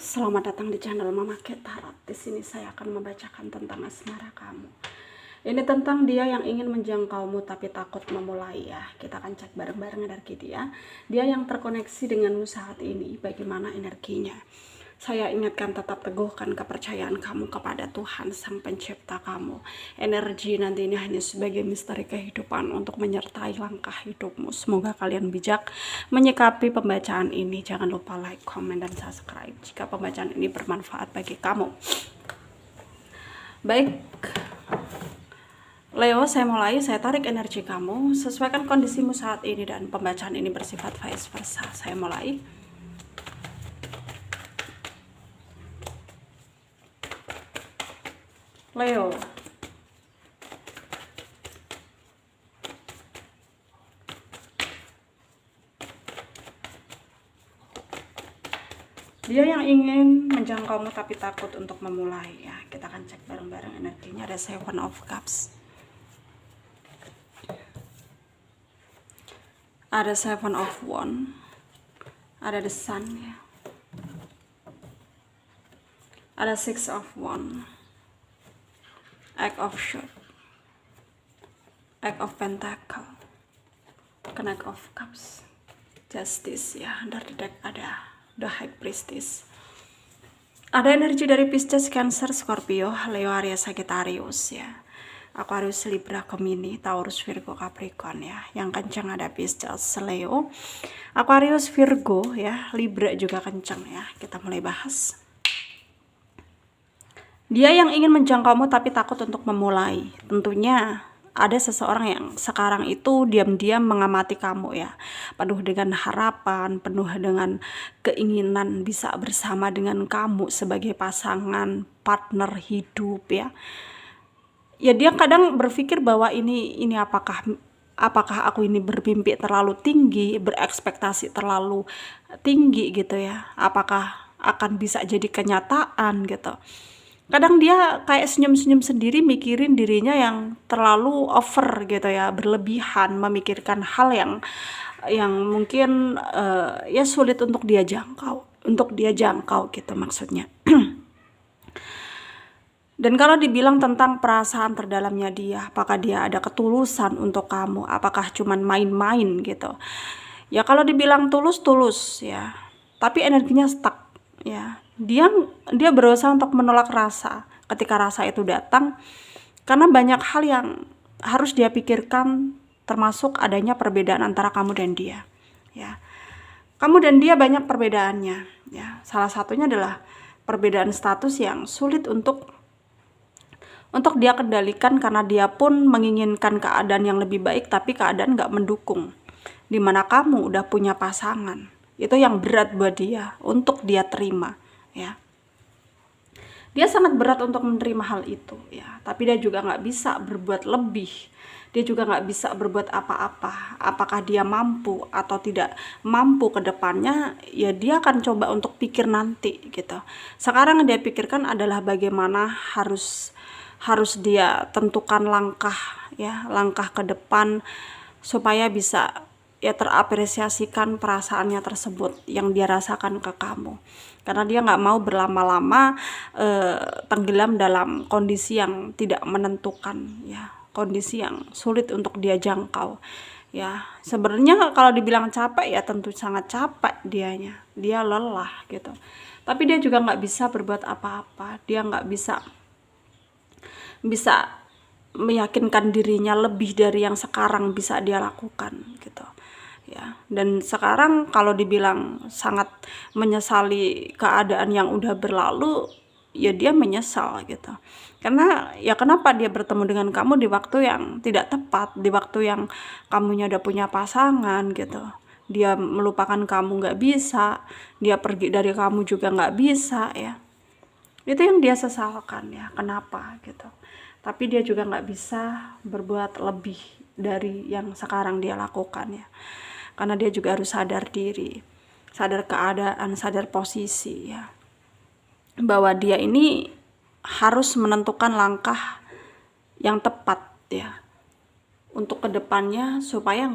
Selamat datang di channel Mama Tarot. Di sini saya akan membacakan tentang asmara kamu. Ini tentang dia yang ingin menjangkaumu tapi takut memulai ya. Kita akan cek bareng-bareng energi dia. Dia yang terkoneksi denganmu saat ini, bagaimana energinya. Saya ingatkan, tetap teguhkan kepercayaan kamu kepada Tuhan Sang Pencipta kamu. Energi nanti ini hanya sebagai misteri kehidupan untuk menyertai langkah hidupmu. Semoga kalian bijak menyikapi pembacaan ini. Jangan lupa like, comment, dan subscribe jika pembacaan ini bermanfaat bagi kamu. Baik, Leo, saya mulai. Saya tarik energi kamu. Sesuaikan kondisimu saat ini dan pembacaan ini bersifat vice versa. Saya mulai. Leo, dia yang ingin menjangkaumu tapi takut untuk memulai ya. Kita akan cek bareng-bareng energinya. Ada Seven of Cups, ada Seven of Wands, ada the Sun ya, ada Six of Wands, Eight of Swords, Eight of Pentacle, Knight of Cups, Justice ya. Dari deck ada The High Priestess. Ada energi dari Pisces, Cancer, Scorpio, Leo, Aries, Sagittarius ya. Aquarius, Libra, Gemini, Taurus, Virgo, Capricorn ya. Yang kencang ada Pisces, Leo, Aquarius, Virgo ya. Libra juga kencang ya. Kita mulai bahas. Dia yang ingin menjangkaumu tapi takut untuk memulai. Tentunya ada seseorang yang sekarang itu diam-diam mengamati kamu ya. Penuh dengan harapan, penuh dengan keinginan bisa bersama dengan kamu sebagai pasangan, partner hidup ya. Ya dia kadang berpikir bahwa ini apakah aku ini bermimpi terlalu tinggi, berekspektasi terlalu tinggi gitu ya. Apakah akan bisa jadi kenyataan gitu. Kadang dia kayak senyum-senyum sendiri, mikirin dirinya yang terlalu over gitu ya, berlebihan, memikirkan hal yang mungkin ya sulit untuk dia jangkau gitu maksudnya. Dan kalau dibilang tentang perasaan terdalamnya dia, apakah dia ada ketulusan untuk kamu, apakah cuman main-main gitu ya. Kalau dibilang tulus ya, tapi energinya stuck ya. Dia berusaha untuk menolak rasa ketika rasa itu datang, karena banyak hal yang harus dia pikirkan, termasuk adanya perbedaan antara kamu dan dia ya. Kamu dan dia banyak perbedaannya ya. Salah satunya adalah perbedaan status yang sulit untuk dia kendalikan, karena dia pun menginginkan keadaan yang lebih baik tapi keadaan gak mendukung. Dimana kamu udah punya pasangan, itu yang berat buat dia untuk dia terima ya. Dia sangat berat untuk menerima hal itu ya, tapi dia juga nggak bisa berbuat lebih. Dia juga nggak bisa berbuat apa-apa. Apakah dia mampu atau tidak mampu ke depannya, ya dia akan coba untuk pikir nanti gitu. Sekarang yang dia pikirkan adalah bagaimana harus dia tentukan langkah ya, langkah ke depan supaya bisa ya terapresiasikan perasaannya tersebut yang dia rasakan ke kamu. Karena dia nggak mau berlama-lama tenggelam dalam kondisi yang tidak menentukan ya, kondisi yang sulit untuk dia jangkau ya. Sebenarnya kalau dibilang capek ya tentu sangat capek dia lelah gitu, tapi dia juga nggak bisa berbuat apa-apa. Dia nggak bisa meyakinkan dirinya lebih dari yang sekarang bisa dia lakukan gitu ya. Dan sekarang kalau dibilang sangat menyesali keadaan yang udah berlalu, ya dia menyesal gitu. Karena ya kenapa dia bertemu dengan kamu di waktu yang tidak tepat, di waktu yang kamunya udah punya pasangan gitu. Dia melupakan kamu nggak bisa, dia pergi dari kamu juga nggak bisa ya. Itu yang dia sesalkan ya, kenapa gitu. Tapi dia juga nggak bisa berbuat lebih dari yang sekarang dia lakukan ya. Karena dia juga harus sadar diri, sadar keadaan, sadar posisi ya, bahwa dia ini harus menentukan langkah yang tepat ya untuk kedepannya, supaya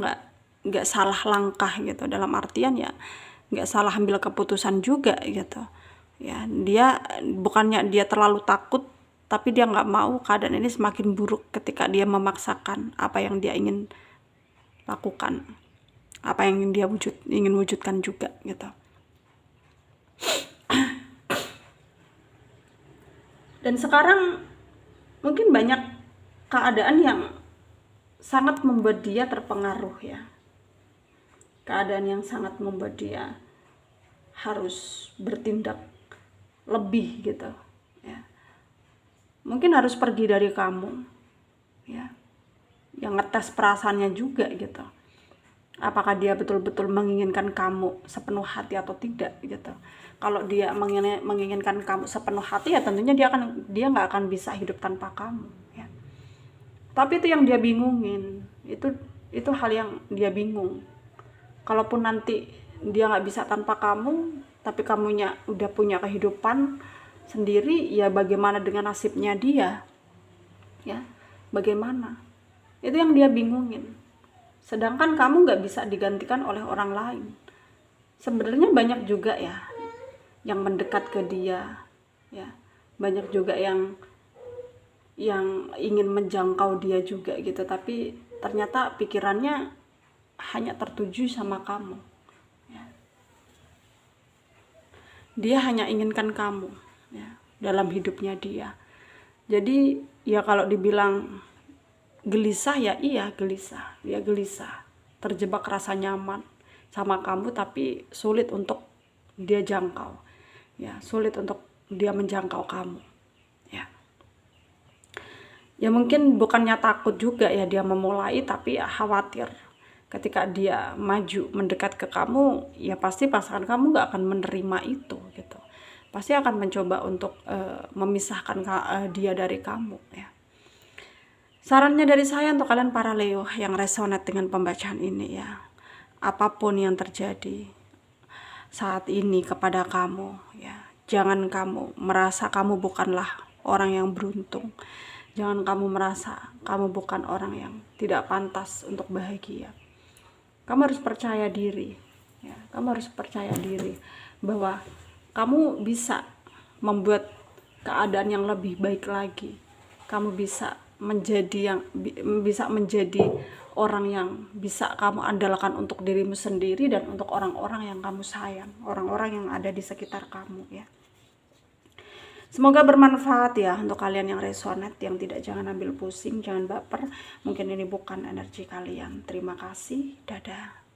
nggak salah langkah gitu. Dalam artian ya nggak salah ambil keputusan juga gitu ya. Dia bukannya dia terlalu takut, tapi dia nggak mau keadaan ini semakin buruk ketika dia memaksakan apa yang dia ingin lakukan, apa yang dia ingin wujudkan juga gitu. Dan sekarang mungkin banyak keadaan yang sangat membuat dia terpengaruh ya. Keadaan yang sangat membuat dia harus bertindak lebih gitu ya. Mungkin harus pergi dari kamu ya. Yang ngetes perasaannya juga gitu. Apakah dia betul-betul menginginkan kamu sepenuh hati atau tidak gitu. Kalau dia menginginkan kamu sepenuh hati ya tentunya dia nggak akan bisa hidup tanpa kamu ya. Tapi itu yang dia bingungin, itu hal yang dia bingung. Kalaupun nanti dia nggak bisa tanpa kamu, tapi kamunya udah punya kehidupan sendiri, ya bagaimana dengan nasibnya dia ya, bagaimana, itu yang dia bingungin. Sedangkan kamu nggak bisa digantikan oleh orang lain. Sebenarnya banyak juga ya yang mendekat ke dia ya, banyak juga yang ingin menjangkau dia juga gitu, tapi ternyata pikirannya hanya tertuju sama kamu ya. Dia hanya inginkan kamu ya, dalam hidupnya dia. Jadi ya kalau dibilang gelisah ya iya gelisah, dia gelisah, terjebak rasa nyaman sama kamu tapi sulit untuk dia jangkau ya, sulit untuk dia menjangkau kamu ya. Ya mungkin bukannya takut juga ya dia memulai, tapi ya khawatir ketika dia maju mendekat ke kamu, ya pasti pasangan kamu gak akan menerima itu gitu, pasti akan mencoba untuk memisahkan dia dari kamu ya. Sarannya dari saya untuk kalian para Leo yang resonate dengan pembacaan ini ya, apapun yang terjadi saat ini kepada kamu ya, jangan kamu merasa kamu bukanlah orang yang beruntung. Jangan kamu merasa kamu bukan orang yang tidak pantas untuk bahagia. Kamu harus percaya diri ya. Kamu harus percaya diri bahwa kamu bisa membuat keadaan yang lebih baik lagi. Kamu bisa menjadi orang yang bisa kamu andalkan untuk dirimu sendiri dan untuk orang-orang yang kamu sayang, orang-orang yang ada di sekitar kamu ya. Semoga bermanfaat ya untuk kalian yang resonate, yang tidak, jangan ambil pusing, jangan baper. Mungkin ini bukan energi kalian. Terima kasih, dadah.